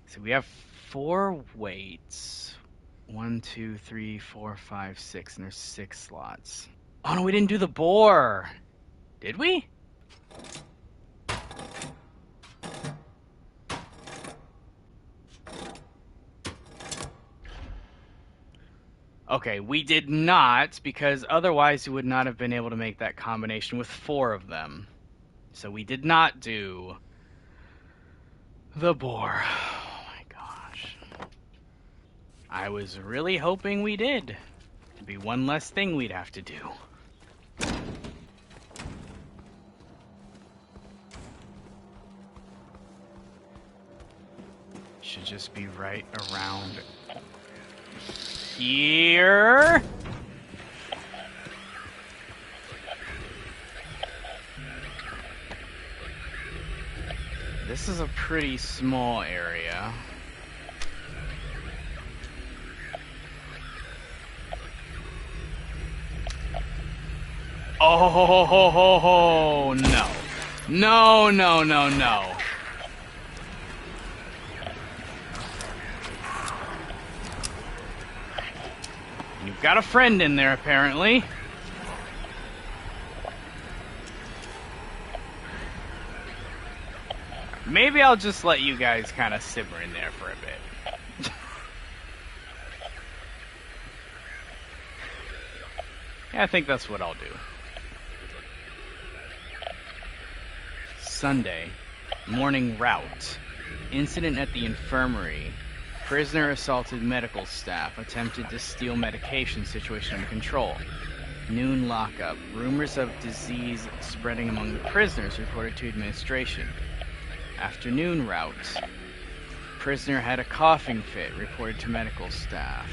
So we have 4 weights. 1, 2, 3, 4, 5, 6, and there's 6 slots. Oh no, we didn't do the boar! Did we? Okay, we did not, because otherwise we would not have been able to make that combination with 4 of them. So we did not do the boar. Oh my gosh. I was really hoping we did. It'd be one less thing we'd have to do. Should just be right around here. This is a pretty small area. Oh, no. No, no, no, no. You've got a friend in there, apparently. Maybe I'll just let you guys kind of simmer in there for a bit. Yeah, I think that's what I'll do. Sunday. Morning route. Incident at the infirmary. Prisoner assaulted medical staff. Attempted to steal medication. Situation under control. Noon lockup. Rumors of disease spreading among the prisoners reported to administration. Afternoon route. Prisoner had a coughing fit. Reported to medical staff.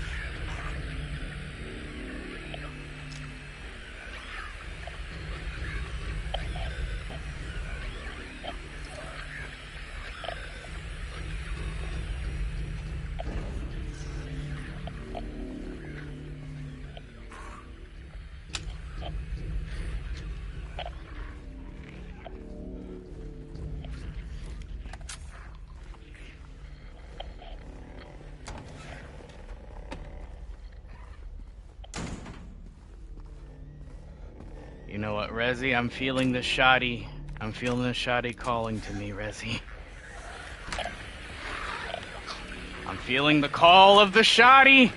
You know what, Resi? I'm feeling the shoddy. I'm feeling the shoddy calling to me, Resi. I'm feeling the call of the shoddy!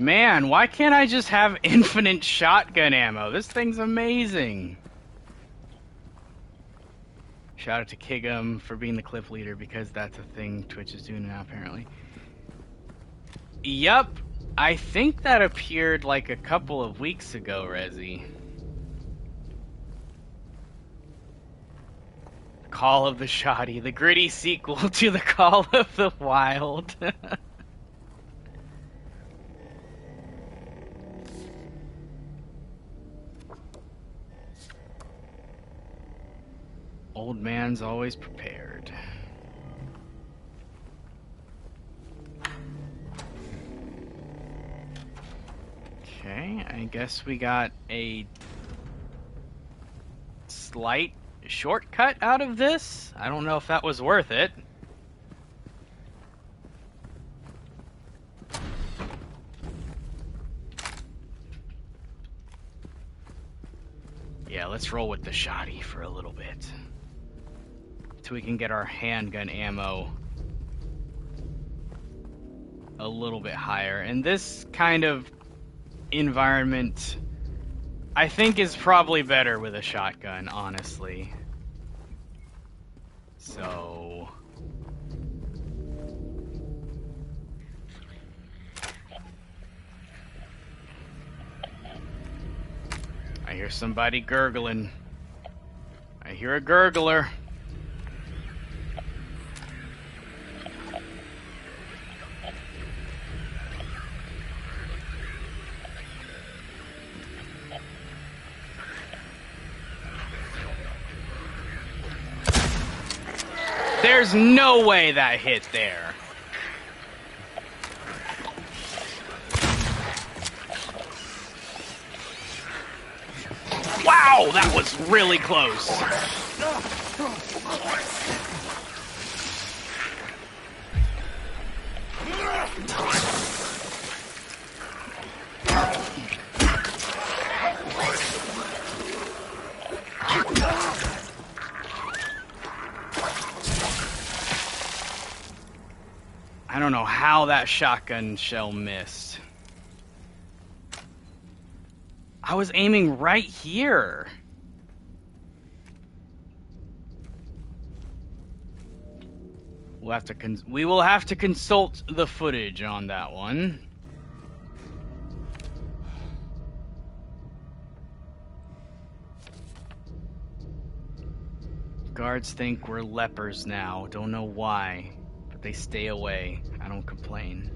Man, why can't I just have infinite shotgun ammo? This thing's amazing. Shout out to Kigum for being the clip leader, because that's a thing Twitch is doing now, apparently. Yup, I think that appeared like a couple of weeks ago, Resi. Call of the Shoddy, the gritty sequel to the Call of the Wild. Old man's always prepared. Okay, I guess we got a slight shortcut out of this. I don't know if that was worth it. Yeah, let's roll with the shoddy for a little bit. So we can get our handgun ammo a little bit higher. And this kind of environment, I think, is probably better with a shotgun, honestly. So... I hear somebody gurgling. I hear a gurgler. There's no way that hit there. Wow, that was really close. I don't know how that shotgun shell missed. I was aiming right here. We will have to consult the footage on that one. Guards think we're lepers now. Don't know why, but they stay away. I don't complain.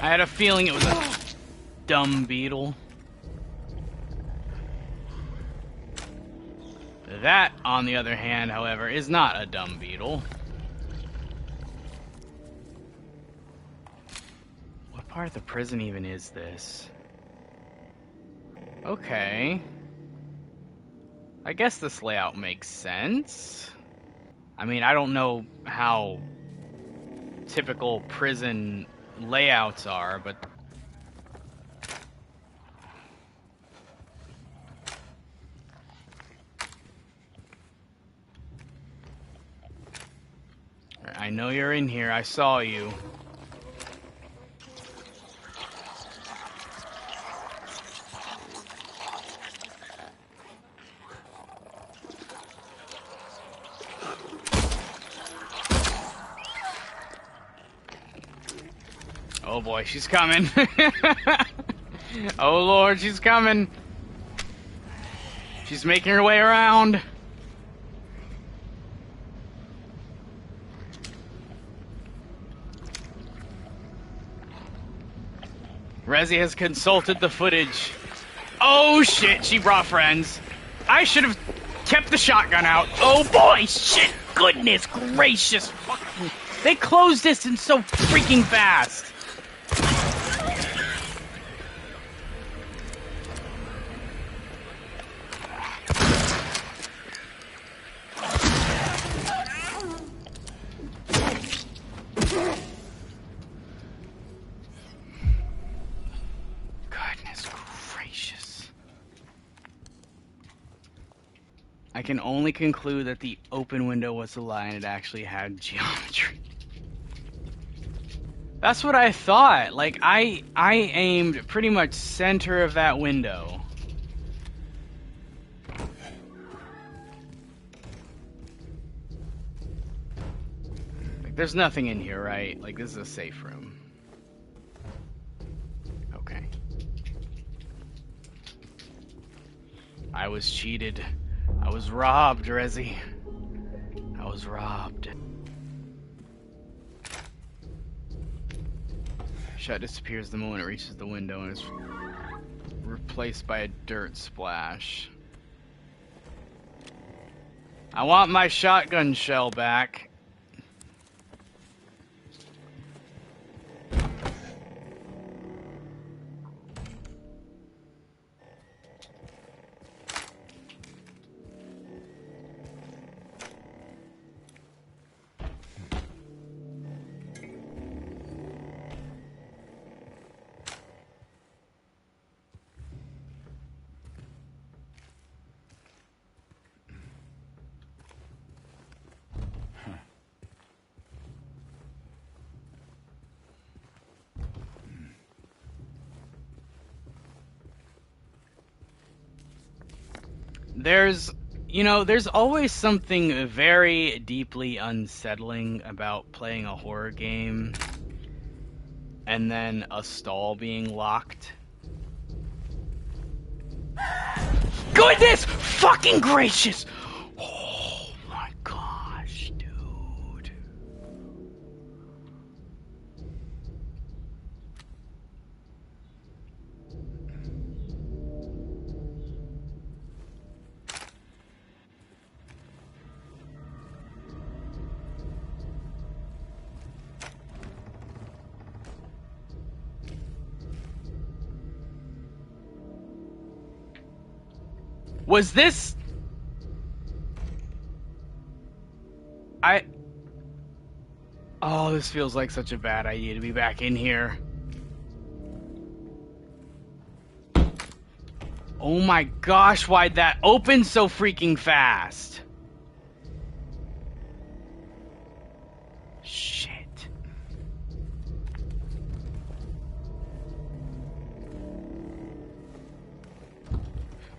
I had a feeling it was a dumb beetle. That, on the other hand, however, is not a dumb beetle. What part of the prison even is this? Okay. I guess this layout makes sense. I mean, I don't know how typical prison layouts are, but I know you're in here. I saw you. Oh boy, she's coming. Oh Lord, she's coming. She's making her way around. Resi has consulted the footage. Oh shit, she brought friends. I should have kept the shotgun out. Oh boy, shit, goodness gracious. Fucking, they closed this in so freaking fast. I can only conclude that the open window was a lie and it actually had geometry. That's what I thought. Like, I aimed pretty much center of that window. Like, there's nothing in here, right? Like, this is a safe room. Okay. I was cheated. I was robbed, Resi. I was robbed. Shot disappears the moment it reaches the window and is replaced by a dirt splash. I want my shotgun shell back. There's, there's always something very deeply unsettling about playing a horror game and then a stall being locked. Goodness fucking gracious! Oh my gosh, dude. Was this... Oh, this feels like such a bad idea to be back in here. Oh my gosh, why'd that open so freaking fast? Shit.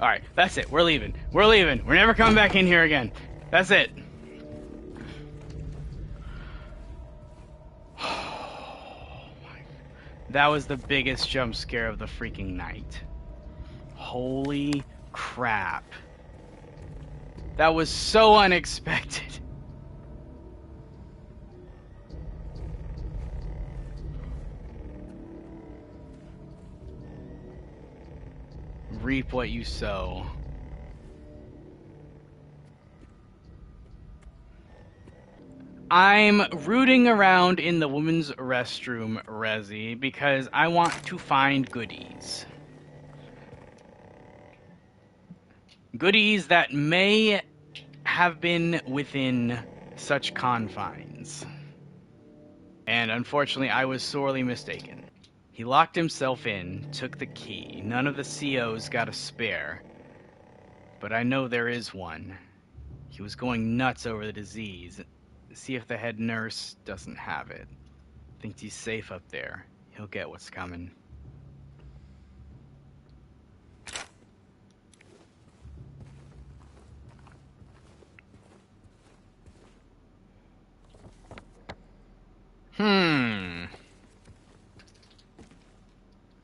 Alright, that's it. We're leaving. We're leaving. We're never coming back in here again. That's it. That was the biggest jump scare of the freaking night. Holy crap. That was so unexpected. Reap what you sow. I'm rooting around in the women's restroom, Resi, because I want to find goodies. Goodies that may have been within such confines. And unfortunately, I was sorely mistaken. He locked himself in, took the key. None of the COs got a spare. But I know there is one. He was going nuts over the disease. See if the head nurse doesn't have it. Thinks he's safe up there. He'll get what's coming.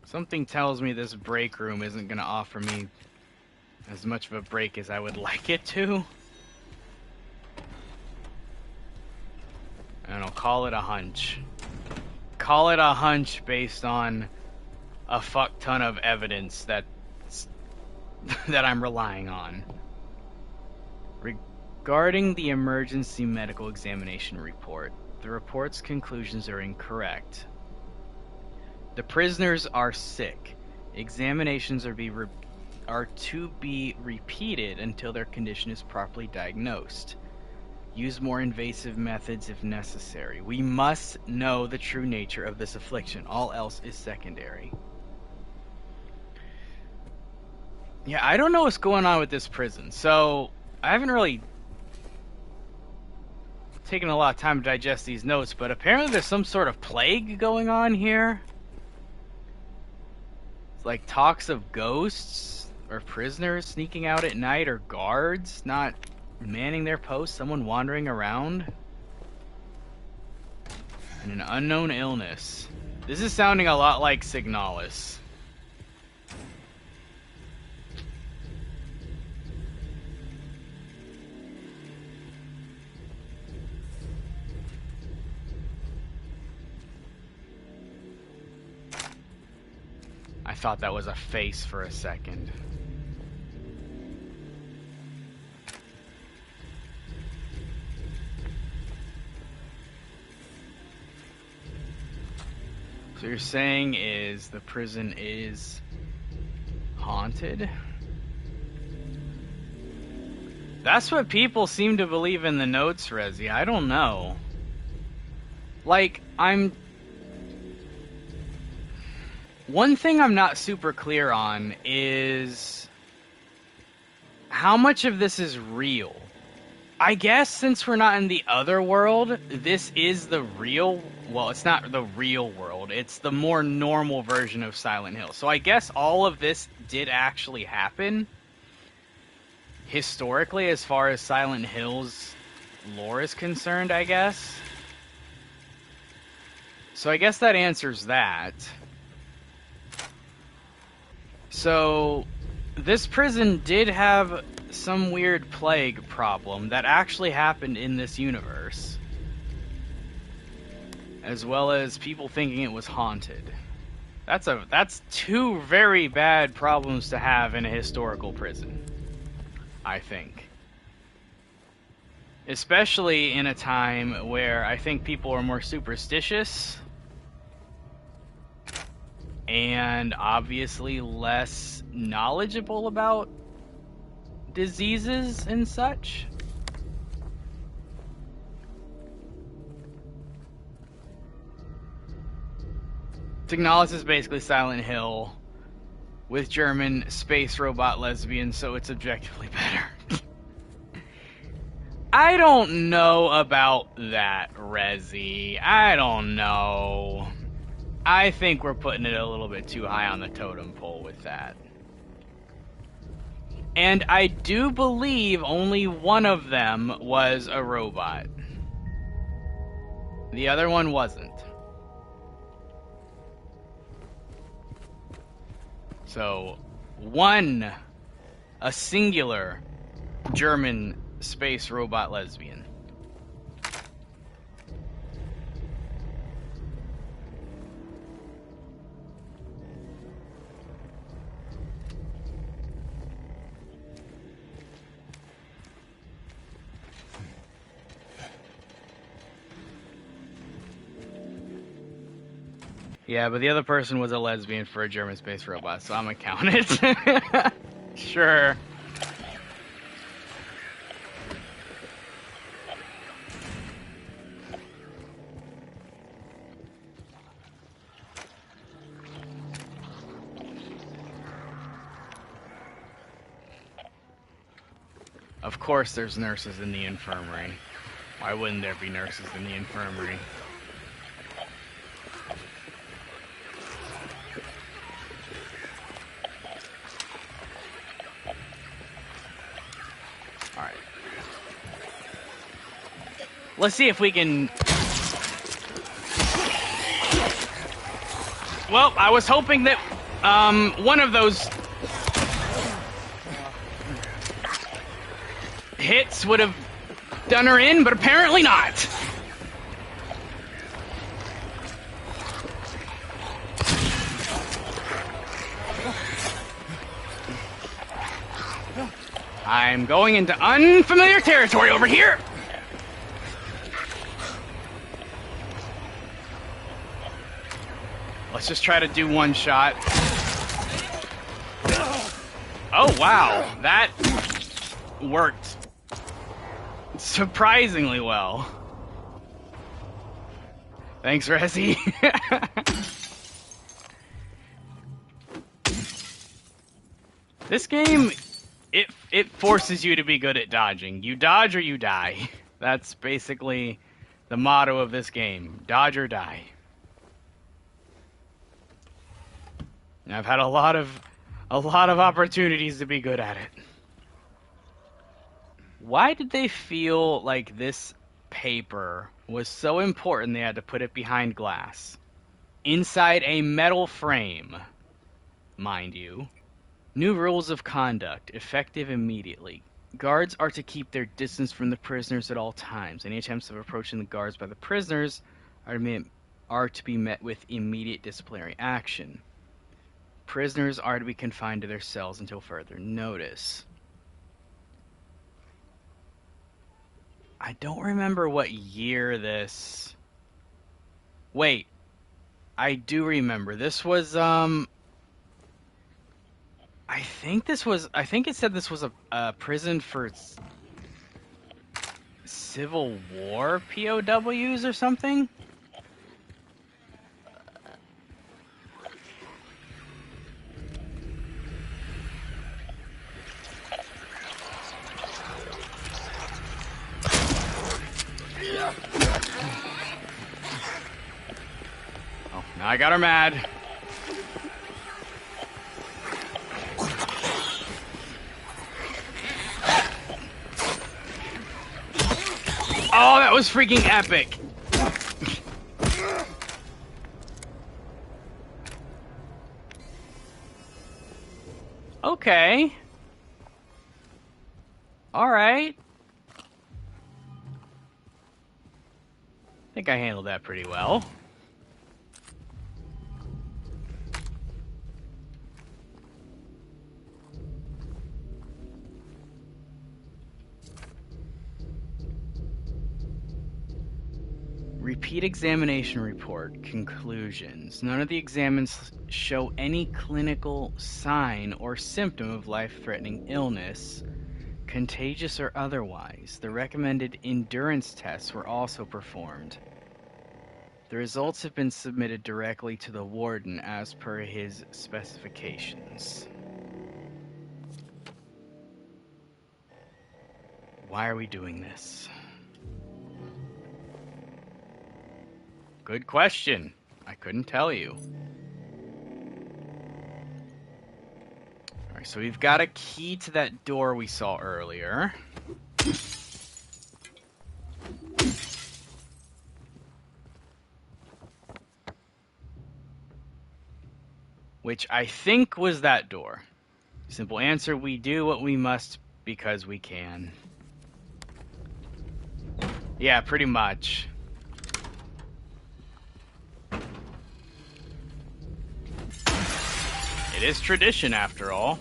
Something tells me this break room isn't gonna offer me as much of a break as I would like it to. I don't know, call it a hunch. Call it a hunch based on a fuck ton of evidence that I'm relying on. Regarding the emergency medical examination report, the report's conclusions are incorrect. The prisoners are sick. Examinations are to be repeated until their condition is properly diagnosed. Use more invasive methods if necessary. We must know the true nature of this affliction. All else is secondary. Yeah, I don't know what's going on with this prison. So, I haven't really taken a lot of time to digest these notes, but apparently there's some sort of plague going on here. It's like talks of ghosts or prisoners sneaking out at night or guards not manning their posts, someone wandering around, and an unknown illness. This is sounding a lot like Signalis. I thought that was a face for a second. So you're saying is the prison is haunted? That's what people seem to believe in the notes, Resi. I don't know. Like, one thing I'm not super clear on is how much of this is real. I guess since we're not in the other world, this is the real... Well, it's not the real world. It's the more normal version of Silent Hill. So I guess all of this did actually happen. historically, as far as Silent Hill's lore is concerned, I guess. So I guess that answers that. So this prison did have some weird plague problem that actually happened in this universe, as well as people thinking it was haunted. That's two very bad problems to have in a historical prison, I think. Especially in a time where I think people are more superstitious and obviously less knowledgeable about diseases and such. Signalis is basically Silent Hill with German space robot lesbians, so it's objectively better. I don't know about that, Rezi. I don't know. I think we're putting it a little bit too high on the totem pole with that. And I do believe only one of them was a robot. The other one wasn't. So, a singular German space robot lesbian. Yeah, but the other person was a lesbian for a German space robot, so I'm gonna count it. Sure. Of course there's nurses in the infirmary. Why wouldn't there be nurses in the infirmary? Alright. Let's see if we can... Well, I was hoping that one of those hits would have done her in, but apparently not. I'm going into unfamiliar territory over here. Let's just try to do one shot. Oh, wow. That worked surprisingly well. Thanks, Resi. This game, it forces you to be good at dodging. You dodge or you die. That's basically the motto of this game. Dodge or die. And I've had a lot of opportunities to be good at it. Why did they feel like this paper was so important they had to put it behind glass? Inside a metal frame, mind you. New rules of conduct, effective immediately. Guards are to keep their distance from the prisoners at all times. Any attempts of approaching the guards by the prisoners are to be met with immediate disciplinary action. Prisoners are to be confined to their cells until further notice. I don't remember what year this... Wait. I do remember. This was, I think it said this was a prison for Civil War POWs or something? Oh, now I got her mad. Oh, that was freaking epic! Okay. Alright. I think I handled that pretty well. Repeat examination report. Conclusions. None of the examines show any clinical sign or symptom of life-threatening illness, contagious or otherwise. The recommended endurance tests were also performed. The results have been submitted directly to the Warden as per his specifications. Why are we doing this? Good question. I couldn't tell you. Alright, so we've got a key to that door we saw earlier. Which I think was that door. Simple answer, we do what we must because we can. Yeah, pretty much. It is tradition, after all.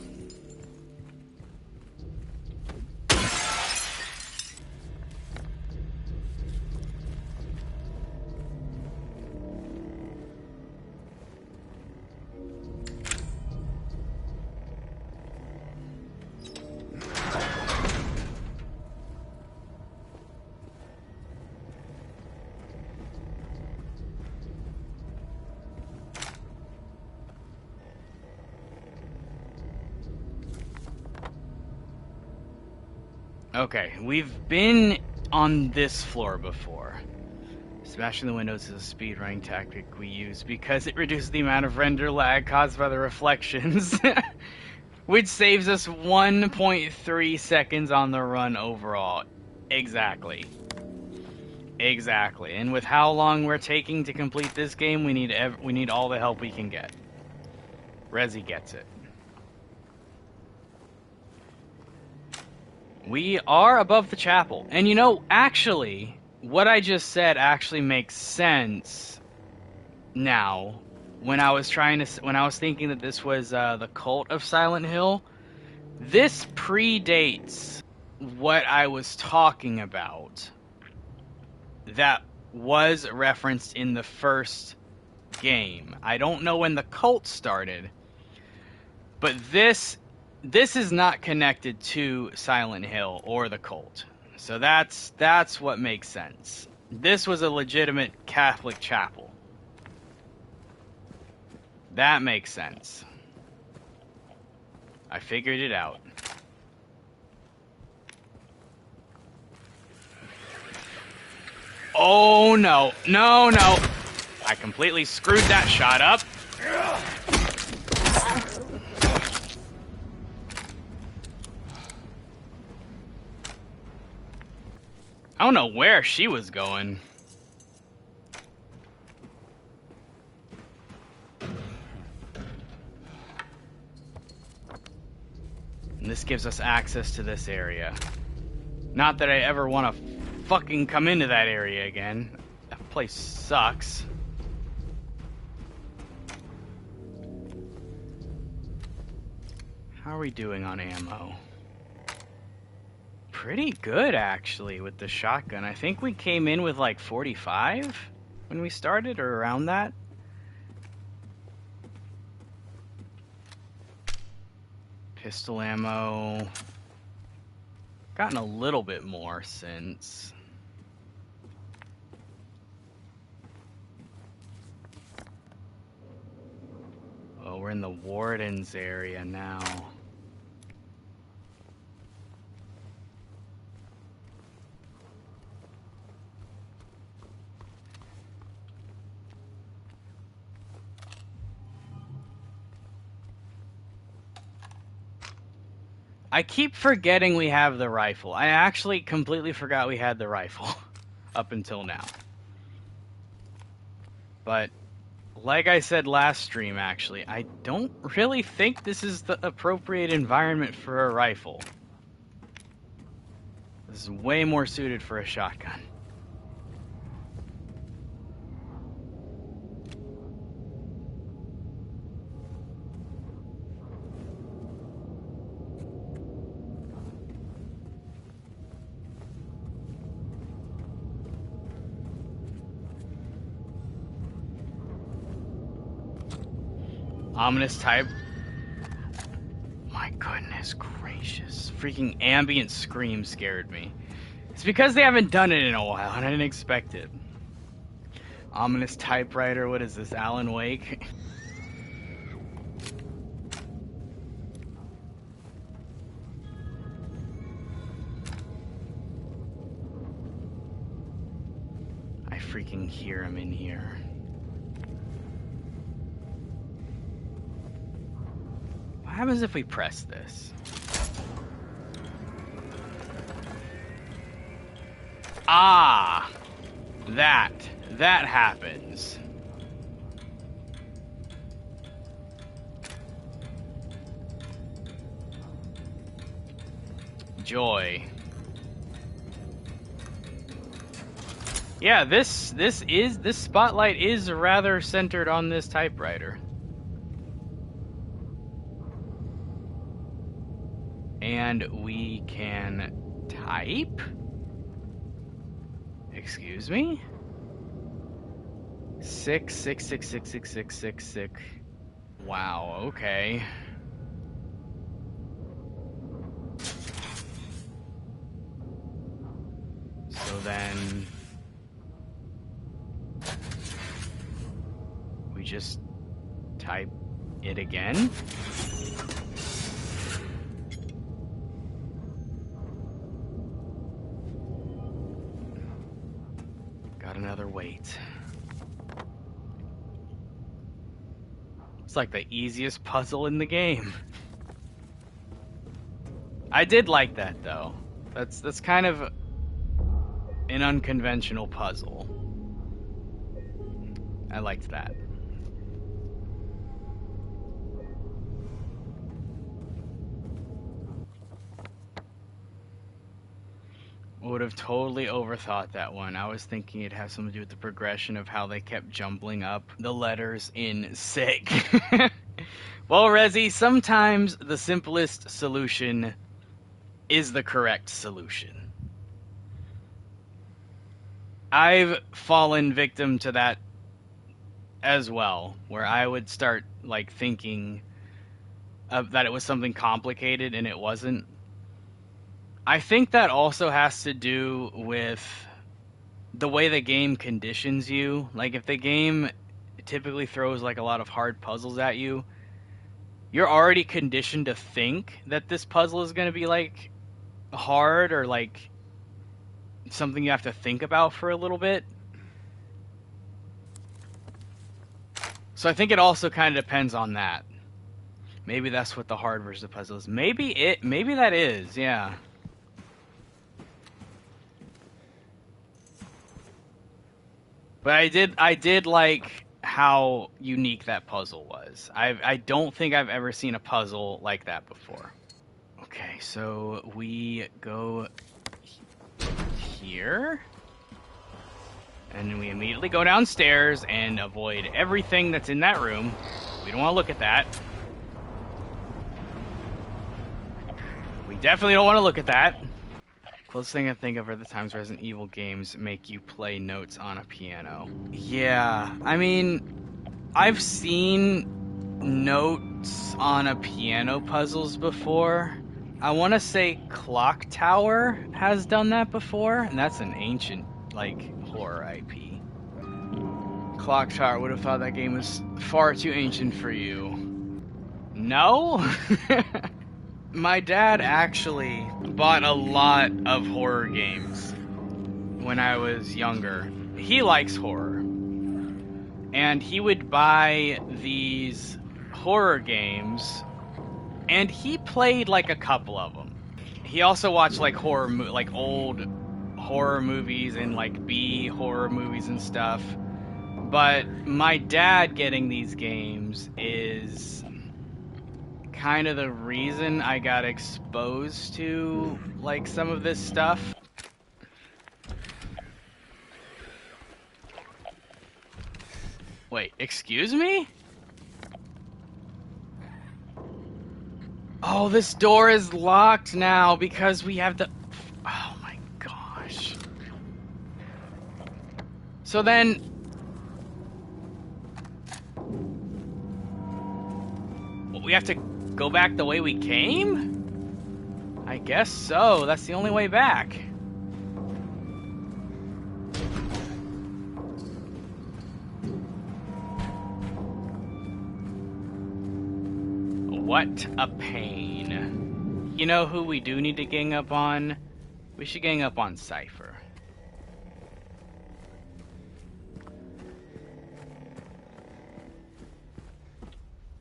Okay, we've been on this floor before. Smashing the windows is a speedrunning tactic we use because it reduces the amount of render lag caused by the reflections, which saves us 1.3 seconds on the run overall. Exactly. Exactly. And with how long we're taking to complete this game, we need all the help we can get. Rezi gets it. We are above the chapel. And you know, actually, what I just said actually makes sense now. When I was thinking that this was the cult of Silent Hill, this predates what I was talking about. That was referenced in the first game. I don't know when the cult started, but this is not connected to Silent Hill or the cult. So that's what makes sense. This was a legitimate Catholic chapel. That makes sense. I figured it out. Oh no, no, no. I completely screwed that shot up. I don't know where she was going. And this gives us access to this area. Not that I ever want to fucking come into that area again. That place sucks. How are we doing on ammo? Pretty good, actually, with the shotgun. I think we came in with like 45 when we started, or around that. Pistol ammo. Gotten a little bit more since. Oh, we're in the Warden's area now. I keep forgetting we have the rifle. I actually completely forgot we had the rifle. up until now. But like I said last stream, actually, I don't really think this is the appropriate environment for a rifle. This is way more suited for a shotgun. Ominous type. My goodness gracious. Freaking ambient scream scared me. It's because they haven't done it in a while and I didn't expect it. Ominous typewriter, what is this, Alan Wake? I freaking hear him in here. What happens if we press this? Ah! That happens. Joy. Yeah, this spotlight is rather centered on this typewriter. And we can type? Excuse me? 666666666. Wow, okay. So then we just type it again. Got another weight. It's like the easiest puzzle in the game. I did like that though. That's kind of an unconventional puzzle. I liked that. Would have totally overthought that one. I was thinking it has something to do with the progression of how they kept jumbling up the letters in SIG. Well, Rezi, sometimes the simplest solution is the correct solution. I've fallen victim to that as well, where I would start like thinking that it was something complicated and it wasn't. I think that also has to do with the way the game conditions you. Like, if the game typically throws, like, a lot of hard puzzles at you, you're already conditioned to think that this puzzle is going to be, like, hard or, like, something you have to think about for a little bit. So I think it also kind of depends on that. Maybe that's what the hard versus the puzzle is. Maybe that is, yeah. But I did like how unique that puzzle was. I don't think I've ever seen a puzzle like that before. Okay, so we go here. And then we immediately go downstairs and avoid everything that's in that room. We don't want to look at that. We definitely don't want to look at that. Closest thing I think of are the times Resident Evil games make you play notes on a piano. Yeah, I mean, I've seen notes on a piano puzzles before. I want to say Clock Tower has done that before, and that's an ancient, like, horror IP. Clock Tower, would have thought that game was far too ancient for you. No? My dad actually bought a lot of horror games when I was younger. He likes horror. And he would buy these horror games, and he played like a couple of them. He also watched like old horror movies and like B horror movies and stuff. But my dad getting these games is kind of the reason I got exposed to like some of this stuff. Wait, excuse me? Oh, this door is locked now because we have the... Oh my gosh. So then... we have to go back the way we came? I guess so. That's the only way back. What a pain. You know who we do need to gang up on? We should gang up on Cypher.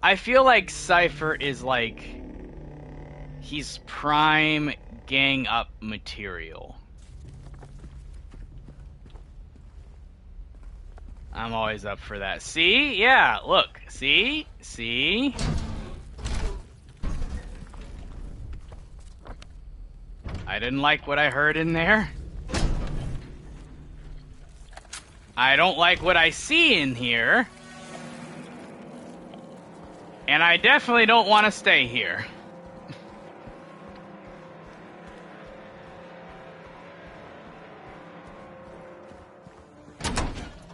I feel like Cypher is like... he's prime gang up material. I'm always up for that. See? Yeah, look. See? See? I didn't like what I heard in there. I don't like what I see in here. And I definitely don't want to stay here.